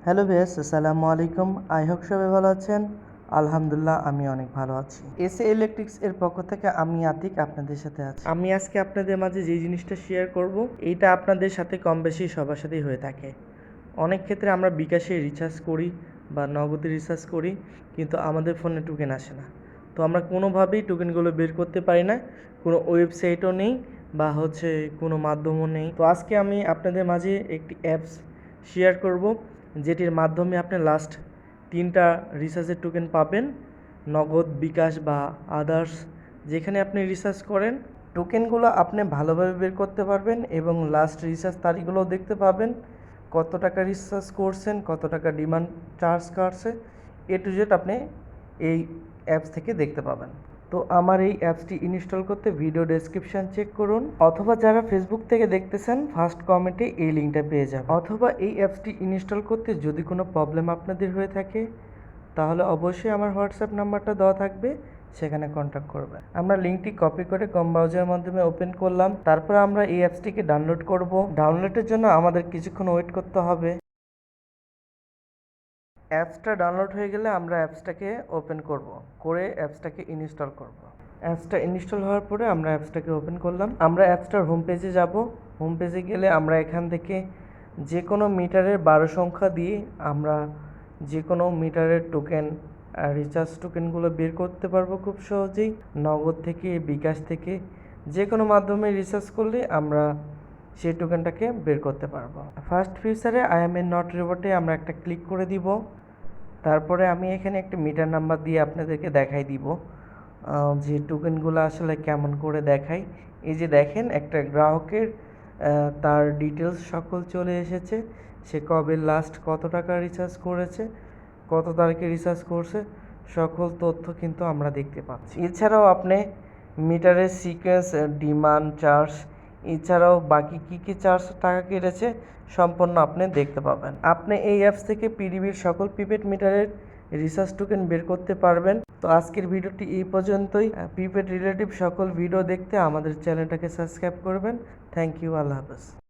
Hello viewers, আসসালামু আলাইকুম। I hope সবাই ভালো আছেন। আলহামদুলিল্লাহ আমি অনেক ভালো আছি। এসএ ইলেকট্রিক্স এর পক্ষ থেকে আমি আতিক আপনাদের সাথে আছি। আমি আজকে আপনাদের মাঝে যে জিনিসটা শেয়ার করব, এইটা আপনাদের সাথে কম বেশি সবার সাথেই হয়ে থাকে। অনেক ক্ষেত্রে আমরা বিকাশে রিচার্জ করি বা নগদে রিচার্জ করি, কিন্তু আমাদের ফোনে টোকেন আসে না। তো আমরা কোনোভাবেই টোকেনগুলো বের করতে পারি না, কোনো ওয়েবসাইটও নেই বা কোনো মাধ্যমও নেই। তো আজকে আমি আপনাদের মাঝে একটি অ্যাপস শেয়ার করব, যেটির মাধ্যমে আপনি লাস্ট 3টা রিচার্জের টোকেন পাবেন। নগদ, বিকাশ বা আদার্স যেখানে আপনি রিচার্জ করেন, টোকেনগুলো আপনি ভালোভাবে বের করতে পারবেন এবং লাস্ট রিচার্জ তারিখগুলোও দেখতে পাবেন। কত টাকা রিচার্জ করছেন, কত টাকা ডিমান্ড চার্জ কাটছে, এ টু জেড আপনি এই অ্যাপস থেকে দেখতে পাবেন। তো আমার এই অ্যাপসটি ইনস্টল করতে ভিডিও ডেসক্রিপশন চেক করুন, অথবা যারা ফেসবুক থেকে দেখতেছেন ফার্স্ট কমেন্টে এই লিঙ্কটা পেয়ে যাবেন। অথবা এই অ্যাপসটি ইনস্টল করতে যদি কোনো প্রবলেম আপনাদের হয়ে থাকে, তাহলে অবশ্যই আমার হোয়াটসঅ্যাপ নাম্বারটা দেওয়া থাকবে, সেখানে কন্ট্যাক্ট করবেন। আমরা লিঙ্কটি কপি করে কম ব্রাউজারের মাধ্যমে ওপেন করলাম। তারপর আমরা এই অ্যাপসটিকে ডাউনলোড করব। ডাউনলোডের জন্য আমাদের কিছুক্ষণ ওয়েট করতে হবে। অ্যাপসটা ডাউনলোড হয়ে গেলে আমরা অ্যাপসটাকে ওপেন করব, করে অ্যাপসটাকে ইনস্টল করব। অ্যাপসটা ইনস্টল হওয়ার পরে আমরা অ্যাপসটাকে ওপেন করলাম। আমরা অ্যাপসটার হোম পেজে যাব। হোম পেজে গেলে আমরা এখান থেকে যে কোনো মিটারের 12 সংখ্যা দিয়ে আমরা যে কোনো মিটারের টোকেন, রিচার্জ টোকেনগুলো বের করতে পারবো খুব সহজেই। নগদ থেকে, বিকাশ থেকে, যে কোনো মাধ্যমে রিচার্জ করলে আমরা সেই টোকেনটাকে বের করতে পারবো। ফার্স্ট ফিচারে আই এম এ নট রোবটে আমরা একটা ক্লিক করে দিব। তারপরে আমি এখানে একটা মিটার নাম্বার দিয়ে আপনাদেরকে দেখাই দিব যে টোকেনগুলো আসলে কেমন করে দেখায়। এই যে দেখেন, একটা গ্রাহকের তার ডিটেলস সকল চলে এসেছে। সে কবে লাস্ট কত টাকা রিচার্জ করেছে, কত তারিখে রিচার্জ করছে, সকল তথ্য কিন্তু আমরা দেখতে পাচ্ছি। এছাড়াও আপনি মিটারের সিকোয়েন্স, ডিমান্ড চার্জ, এছাড়াও বাকি কী চার্জ টাকা কেটেছে সম্পূর্ণ আপনি দেখতে পাবেন। আপনি এই অ্যাপস থেকে পিডিবির সকল প্রিপেড মিটারের রিচার্জ টোকেন বের করতে পারবেন। তো আজকের ভিডিওটি এই পর্যন্তই। প্রিপেড রিলেটিভ সকল ভিডিও দেখতে আমাদের চ্যানেলটাকে সাবস্ক্রাইব করবেন। থ্যাংক ইউ, আল্লাহ হাফেজ।